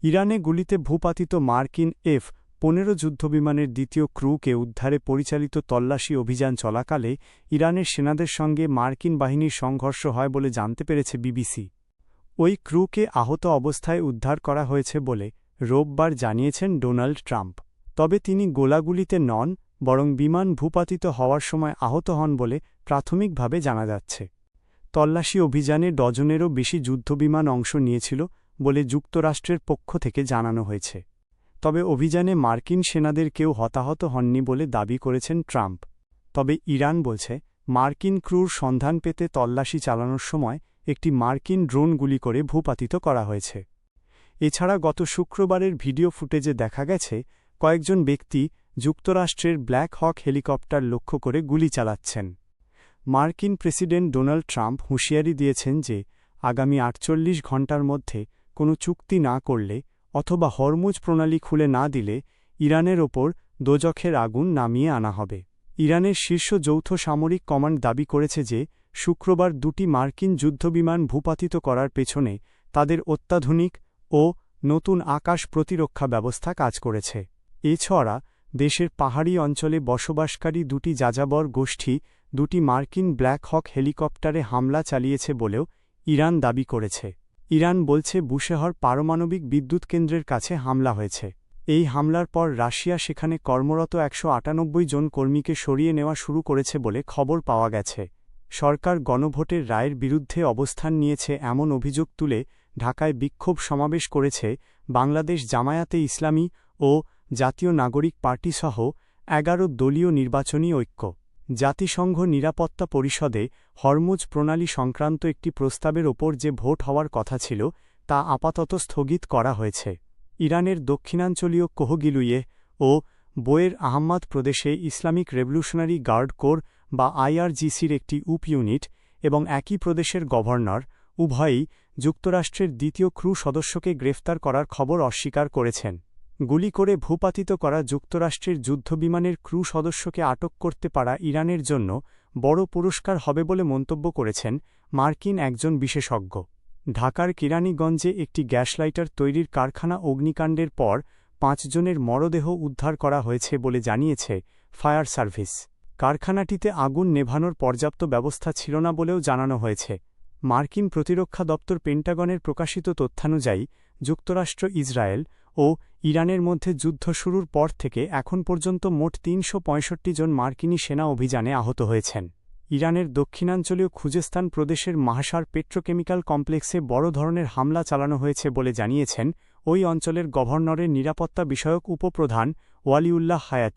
ইরানে গুলিতে ভূপাতিত মার্কিন F-15 যুদ্ধবিমানের দ্বিতীয় ক্রুকে উদ্ধারে পরিচালিত তল্লাশি অভিযান চলাকালে ইরানের সেনাদের সঙ্গে মার্কিন বাহিনীর সংঘর্ষ হয় বলে জানতে পেরেছে বিবিসি। ওই ক্রুকে আহত অবস্থায় উদ্ধার করা হয়েছে বলে রোববার জানিয়েছেন ডোনাল্ড ট্রাম্প। তবে তিনি গোলাগুলিতে নন, বরং বিমান ভূপাতিত হওয়ার সময় আহত হন বলে প্রাথমিকভাবে জানা যাচ্ছে। তল্লাশি অভিযানে ডজনেরও বেশি যুদ্ধবিমান অংশ নিয়েছিল বলে যুক্তরাষ্ট্রের পক্ষ থেকে জানানো হয়েছে। তবে অভিযানে মার্কিন সেনাদের কেউ হতাহত হননি বলে দাবি করেছেন ট্রাম্প। তবে ইরান বলছে, মার্কিন ক্রুর সন্ধান পেতে তল্লাশি চালানোর সময় একটি মার্কিন ড্রোন গুলি করে ভূপাতিত করা হয়েছে। এছাড়া গত শুক্রবারের ভিডিও ফুটেজে দেখা গেছে কয়েকজন ব্যক্তি যুক্তরাষ্ট্রের ব্ল্যাক হক হেলিকপ্টার লক্ষ্য করে গুলি চালাচ্ছেন। মার্কিন প্রেসিডেন্ট ডোনাল্ড ট্রাম্প হুঁশিয়ারি দিয়েছেন যে আগামী 48 ঘণ্টার মধ্যে কোনো চুক্তি না করলে অথবা হরমুজ প্রণালী খুলে না দিলে ইরানের ওপর দোজখের আগুন নামিয়ে আনা হবে। ইরানের শীর্ষ যৌথ সামরিক কমান্ড দাবি করেছে যে শুক্রবার দুটি মার্কিন যুদ্ধবিমান ভূপাতিত করার পেছনে তাদের অত্যাধুনিক ও নতুন আকাশ প্রতিরক্ষা ব্যবস্থা কাজ করেছে। এছাড়া দেশের পাহাড়ি অঞ্চলে বসবাসকারী দুটি যাযাবর গোষ্ঠী দুটি মার্কিন ব্ল্যাক হক হেলিকপ্টারে হামলা চালিয়েছে বলেও ইরান দাবি করেছে। ইরান বলছে বুশেহর পারমাণবিক বিদ্যুৎ কেন্দ্রের কাছে হামলা হয়েছে। এই হামলার পর রাশিয়া সেখানে কর্মরত 198 জন কর্মীকে সরিয়ে নেওয়া শুরু করেছে বলে খবর পাওয়া গেছে। সরকার গণভোটের রায়ের বিরুদ্ধে অবস্থান নিয়েছে এমন অভিযোগ তুলে ঢাকায় বিক্ষোভ সমাবেশ করেছে বাংলাদেশ জামায়াতে ইসলামী ও জাতীয় নাগরিক পার্টিসহ 11 দলীয় নির্বাচনী ঐক্য। জাতিসংঘ নিরাপত্তা পরিষদে হরমুজ প্রণালী সংক্রান্ত একটি প্রস্তাবের ওপর যে ভোট হওয়ার কথা ছিল তা আপাতত স্থগিত করা হয়েছে। ইরানের দক্ষিণাঞ্চলীয় কোহগিলুয়ে ও বোয়ের আহম্মদ প্রদেশে ইসলামিক রেভলিউশনারি গার্ড কোর বা IRGCর একটি উপইউনিট এবং একই প্রদেশের গভর্নর উভয়ই যুক্তরাষ্ট্রের দ্বিতীয় ক্রু সদস্যকে গ্রেফতার করার খবর অস্বীকার করেছেন। গুলি করে ভূপাতিত করা যুক্তরাষ্ট্রের যুদ্ধবিমানের ক্রু সদস্যকে আটক করতে পারা ইরানের জন্য বড় পুরস্কার হবে বলে মন্তব্য করেছেন মার্কিন একজন বিশেষজ্ঞ। ঢাকার কেরানীগঞ্জে একটি গ্যাসলাইটার তৈরির কারখানা অগ্নিকাণ্ডের পর 5 জনের মরদেহ উদ্ধার করা হয়েছে বলে জানিয়েছে ফায়ার সার্ভিস। কারখানাটিতে আগুন নেভানোর পর্যাপ্ত ব্যবস্থা ছিল না বলেও জানানো হয়েছে। মার্কিন প্রতিরক্ষা দপ্তর পেন্টাগনের প্রকাশিত তথ্যানুযায়ী যুক্তরাষ্ট্র, ইসরায়েল ও ইরানের মধ্যে যুদ্ধ শুরুর পর থেকে এখন পর্যন্ত মোট 365 জন মার্কিনী সেনা অভিযানে আহত হয়েছেন। ইরানের দক্ষিণাঞ্চলীয় খুজেস্তান প্রদেশের মাহসার পেট্রোকেমিক্যাল কমপ্লেক্সে বড় ধরনের হামলা চালানো হয়েছে বলে জানিয়েছেন ওই অঞ্চলের গভর্নরের নিরাপত্তা বিষয়ক উপপ্রধান ওয়ালিউল্লাহ হায়াত।